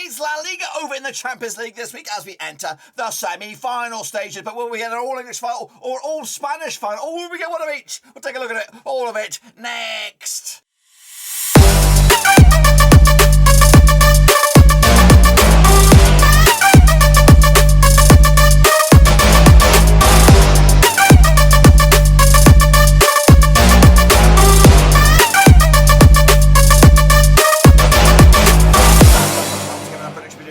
leads La Liga over in the Champions League this week as we enter the semi-final stages. But will we get an all-English final or all-Spanish final? Or will we get one of each? We'll take a look at it, all of it, next.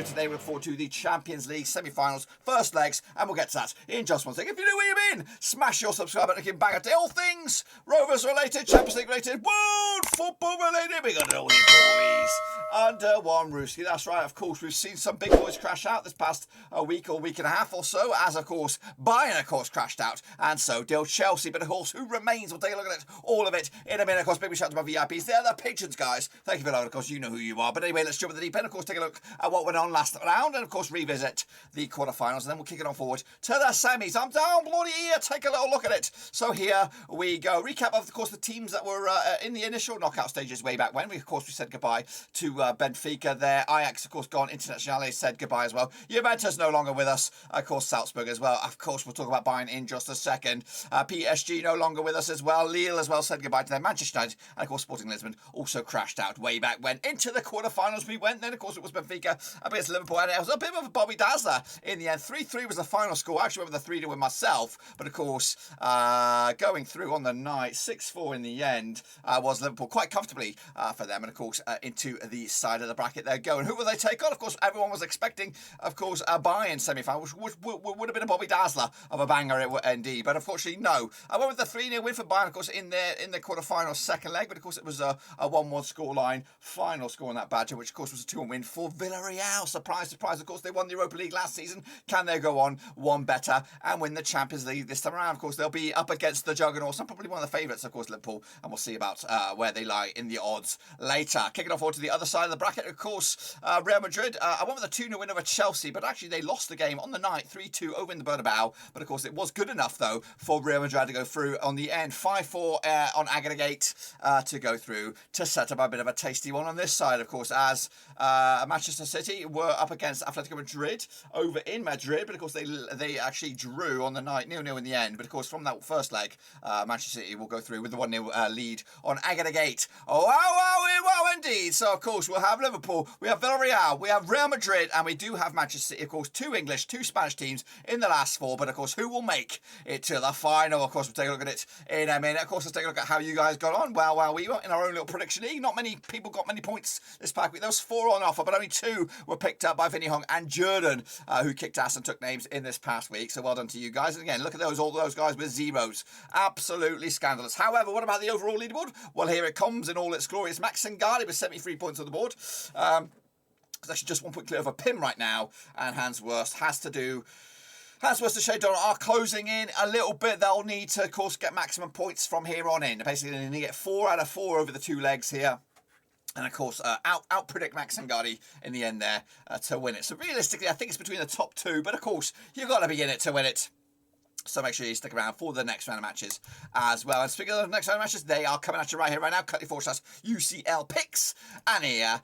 Today we look forward to the Champions League semi-finals, first legs, and we'll get to that in just one second. If you know where you've been, smash your subscribe button and get back at all things Rovers related, Champions League related, world football related. We got it all, boys, under one rooski. That's right. Of course, we've seen some big boys crash out this past week or week and a half or so, as of course Bayern of course crashed out, and so did Chelsea. But of course, who remains? We'll take a look at it, all of it in a minute. Of course, big shout out to my VIPs. They're the patrons, guys. Thank you for that. Of course, you know who you are. But anyway, let's jump at the deep end. Of course, take a look at what went on last round, and of course revisit the quarterfinals, and then we'll kick it on forward to the semis. I'm down bloody here. Take a little look at it. So here we go. Recap of course the teams that were in the initial knockout stages way back when. We said goodbye to Benfica there. Ajax of course gone. Internazionale said goodbye as well. Juventus no longer with us. Of course Salzburg as well. Of course we'll talk about Bayern in just a second. PSG no longer with us as well. Lille as well said goodbye to them. Manchester United and of course Sporting Lisbon also crashed out way back when. Into the quarterfinals we went. Then of course it was Benfica against Liverpool, and it was a bit of a Bobby Dazzler in the end. 3-3 was the final score. I actually went with the 3-2 win myself, but of course going through on the night 6-4 in the end was Liverpool quite comfortably for them, and of course into the side of the bracket they're going. Who will they take on? Of course everyone was expecting of course a Bayern semi-final, which would have been a Bobby Dazzler of a banger indeed, but unfortunately no. I went with the 3-0 win for Bayern of course in the quarter-final second leg, but of course it was a 1-1 scoreline final score on that badger, which of course was a 2-1 win for Villarreal. Surprise, surprise, of course they won the Europa League last season. Can they go on one better and win the Champions League this time around? Of course they'll be up against the juggernauts and probably one of the favourites, of course Liverpool, and we'll see about where they lie in the odds later. Kicking off forward to the other side of the bracket, of course Real Madrid. I went with a 2-0 win over Chelsea, but actually they lost the game on the night 3-2 over in the Bernabeu, but of course it was good enough though for Real Madrid to go through on the end. 5-4 on aggregate to go through to set up a bit of a tasty one on this side, of course, as Manchester City were up against Atletico Madrid over in Madrid, but of course they actually drew on the night 0-0 in the end. But of course from that first leg Manchester City will go through with the 1-0 lead on aggregate. Wow indeed. So of course we'll have Liverpool, we have Villarreal, we have Real Madrid, and we do have Manchester City, of course, 2 English, 2 Spanish teams in the last 4. But of course who will make it to the final? Of course we'll take a look at it in a minute. Of course let's take a look at how you guys got on. Well, we were in our own little prediction league. Not many people got many points this past week. There was 4 on offer, but only 2 were picked up by Vinny Hong and Jordan, who kicked ass and took names in this past week. So well done to you guys. And again, look at all those guys with zeros. Absolutely scandalous. However, what about the overall leaderboard? Well, here it comes in all its glorious. Max Sangardi with 73 points on the board. It's actually just 1 point clear of a pin right now, and Hans Wurst to Shea Donald are closing in a little bit. They'll need to, of course, get maximum points from here on in. Basically, they need to get 4 out of 4 over the 2 legs here. And of course, out-predict Max Sangardi in the end there to win it. So realistically, I think it's between the top 2. But of course, you've got to be in it to win it. So make sure you stick around for the next round of matches as well. And speaking of the next round of matches, they are coming at you right here, right now. Cut your / UCL picks. And here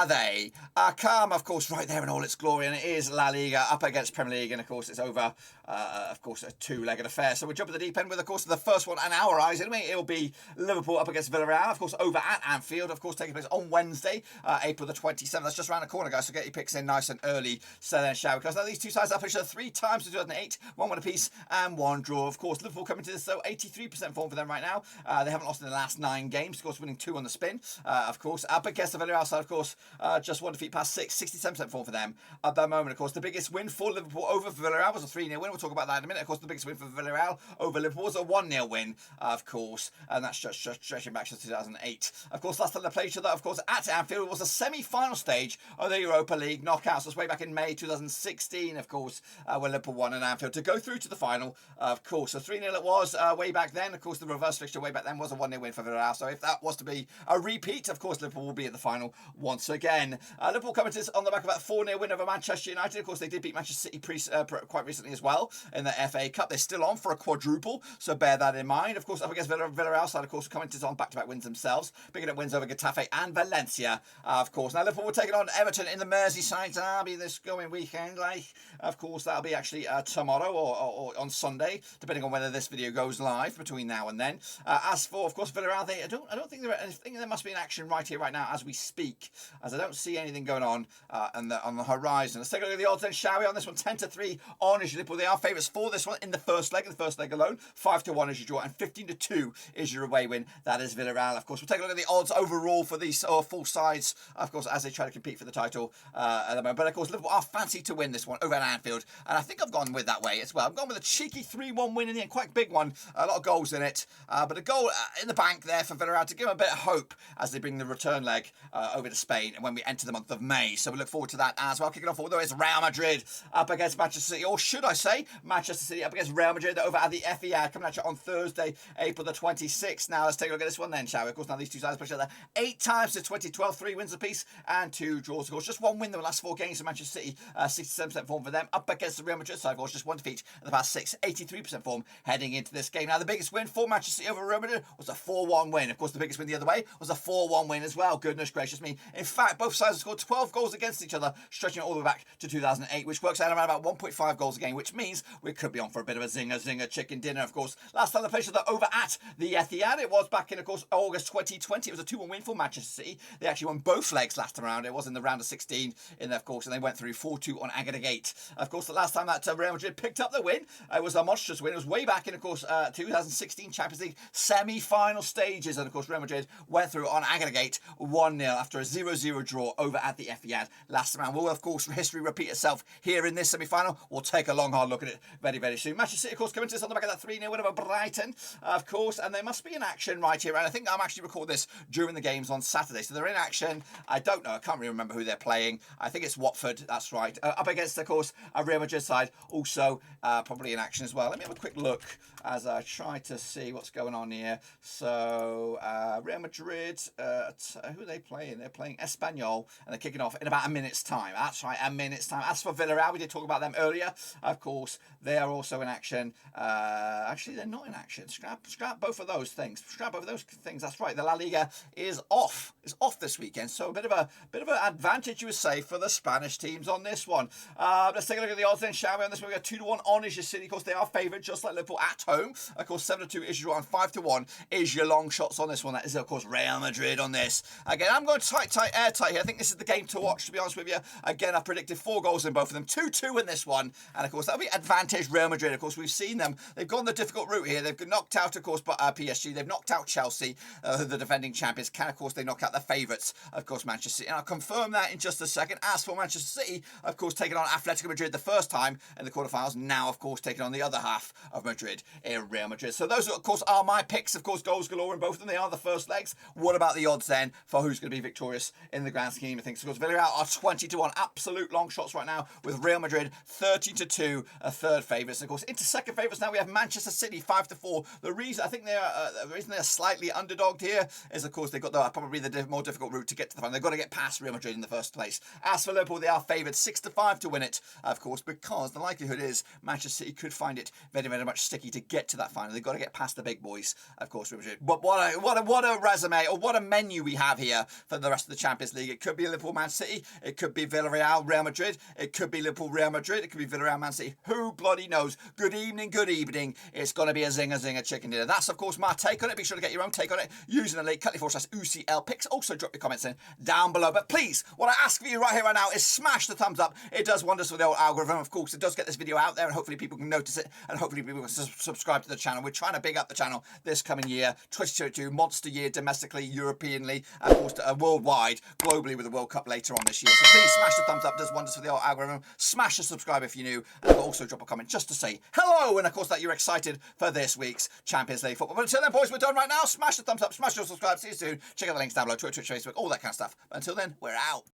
they come, of course, right there in all its glory. And it is La Liga up against Premier League. And of course, it's over, of course, a 2-legged affair. So we'll jump at the deep end with, of course, the first one in our eyes. Anyway, it'll be Liverpool up against Villarreal, of course, over at Anfield. Of course, taking place on Wednesday, April the 27th. That's just around the corner, guys. So get your picks in nice and early. So then, shall we? Because now these 2 sides up each other 3 times in 2008. 1 win apiece and 1 draw. Of course, Liverpool coming to this, though, 83% form for them right now. They haven't lost in the last 9 games. Of course, winning 2 on the spin. Of course, up against the Villarreal side, of course, just 1 defeat past 6. 67% form for them at the moment. Of course, the biggest win for Liverpool over Villarreal was a 3-0 win. We'll talk about that in a minute. Of course, the biggest win for Villarreal over Liverpool was a 1-0 win, of course, and that's just stretching back to 2008. Of course, last time they played each other, of course, at Anfield was a semi-final stage of the Europa League knockouts. That's way back in May 2016, of course, when Liverpool won at Anfield to go through to the final Of course, a 3-0 it was way back then. Of course, the reverse fixture way back then was a 1-0 win for Villarreal. So if that was to be a repeat, of course, Liverpool will be at the final once again. Liverpool coming to on the back of that 4-0 win over Manchester United. Of course, they did beat Manchester City quite recently as well in the FA Cup. They're still on for a quadruple, so bear that in mind. Of course, up against Villarreal side, of course, coming to on back-to-back wins themselves, picking up wins over Getafe and Valencia, of course. Now, Liverpool will take it on Everton in the Merseyside derby this going weekend. Of course, that'll be actually tomorrow or on Sunday, depending on whether this video goes live between now and then. As for, of course, Villarreal, I don't think there must be an action right here, right now, as we speak, as I don't see anything going on on the horizon. Let's take a look at the odds then, shall we? On this one, 10-3 on is Liverpool. They are favourites for this one in the first leg alone. 5-1 is your draw, and 15-2 is your away win. That is Villarreal, of course. We'll take a look at the odds overall for these full sides, of course, as they try to compete for the title at the moment. But, of course, Liverpool are fancy to win this one over at Anfield, and I think I've gone with that way as well. I've gone with a cheeky 3-1 win in the end, quite big one, a lot of goals in it, but a goal in the bank there for Villarreal to give them a bit of hope as they bring the return leg over to Spain when we enter the month of May. So we look forward to that as well. Kicking off, although it's Real Madrid up against Manchester City, or should I say Manchester City up against Real Madrid over at the Etihad, coming at you on Thursday, April the 26th. Now let's take a look at this one then, shall we? Of course, now these two sides play each other 8 times since 2012, 3 wins apiece and 2 draws. Of course, just 1 win in the last 4 games for Manchester City, 67% form for them. Up against the Real Madrid side, of course, just 1 defeat in the past 6, 83% form heading into this game. Now the biggest win for Manchester City over Real Madrid was a 4-1 win. Of course, the biggest win the other way was a 4-1 win as well. Goodness gracious me. In fact, both sides have scored 12 goals against each other, stretching it all the way back to 2008, which works out around about 1.5 goals a game, which means we could be on for a bit of a zinger chicken dinner, of course. Last time they played each other over at the Etihad, it was back in, of course, August 2020. It was a 2-1 win for Manchester City. They actually won both legs last time around. It was in the round of 16 in there, of course, and they went through 4-2 on aggregate. Of course, the last time that Real Madrid picked up the win, it was a monstrous win. It was way back in, of course, 2016 Champions League semi-final stages, and of course Real Madrid went through on aggregate 1-0 after a 0-0 draw over at the Etihad last time around. Will, of course, history repeat itself here in this semi-final? We'll take a long hard look at it very, very soon. Manchester City, of course, coming to this on the back of that 3-0 win over Brighton, of course, and there must be an action right here, and I think I'm actually recording this during the games on Saturday, so they're in action. I don't know, I can't really remember who they're playing. I think it's Watford, that's right, up against, of course, a Real Madrid side, also probably in action as well. Let me have a quick look as I try to see what's going on here. So Real Madrid, who are they playing? They're playing Espanyol, and they're kicking off in about a minute's time. That's right, a minute's time. As for Villarreal, we did talk about them earlier. Of course, they are also in action. Actually, they're not in action. Scrap both of those things. Scrap both of those things. That's right. The La Liga is off. It's off this weekend, so a bit of an advantage, you would say, for the Spanish teams on this one. Let's take a look at the odds then, shall we? On this one, we got 2-1 on is your City. Of course, they are favoured, just like Liverpool at home. Of course, 7-2 is your draw, and 5-1 is your long shots on this one. That is, of course, Real Madrid on this. Again, I'm going airtight here. I think this is the game to watch, to be honest with you. Again, I've predicted 4 goals in both of them. 2-2 in this one. And, of course, that'll be advantage Real Madrid. Of course, we've seen them. They've gone the difficult route here. They've knocked out, of course, PSG. They've knocked out Chelsea, the defending champions. Can, of course, they knock out the favourites, of course, Manchester City. And I'll confirm that in just a second. As for Manchester City, of course, taking on Atletico Madrid the first time in the quarterfinals. Now, of course, taking on the other half of Madrid in Real Madrid. So those, of course, are my picks. Of course, goals galore in both of them. They are the first legs. What about the odds then for who's going to be victorious in the grand scheme of things? Of course, Villarreal are 20-1. Absolute long shots right now with Real Madrid 13-2, a third favourites. And of course, into second favourites now we have Manchester City 5-4. The reason I think the reason they're slightly underdogged here is, of course, they've got probably the more difficult route to get to the final. They've got to get past Real Madrid in the first place. As for Liverpool, they are favoured 6-5 to win it, of course, because the likelihood is Manchester City could find it very, very much sticky to get to that final. They've got to get past the big boys, of course, Real Madrid. But what a resume, or what a menu we have here for the rest of the Champions League. It could be Liverpool, Man City. It could be Villarreal, Real Madrid. It could be Liverpool, Real Madrid. It could be Villarreal, Man City. Who bloody knows? Good evening, good evening. It's going to be a zinger chicken dinner. That's, of course, my take on it. Be sure to get your own take on it using the link /UCL picks. Also, drop your comments in down below. But please, what I ask for you right here, right now, is smash the thumbs up. It does wonders for the old algorithm. Of course, it does get this video out there, and hopefully people can notice it, and hopefully people can subscribe to the channel. We're trying to big up the channel this coming year, 2022, monster year, domestically, Europeanly, and of course, worldwide, globally, with the World Cup later on this year. So please smash the thumbs up. It does wonders for the old algorithm. Smash the subscribe if you're new, and also drop a comment just to say hello, and of course that you're excited for this week's Champions League football. But until then, boys, we're done right now. Smash the thumbs up, smash your subscribe. See you soon. Check out the links down below, Twitter, Twitch, Facebook, all that kind of stuff. But until then, we're out.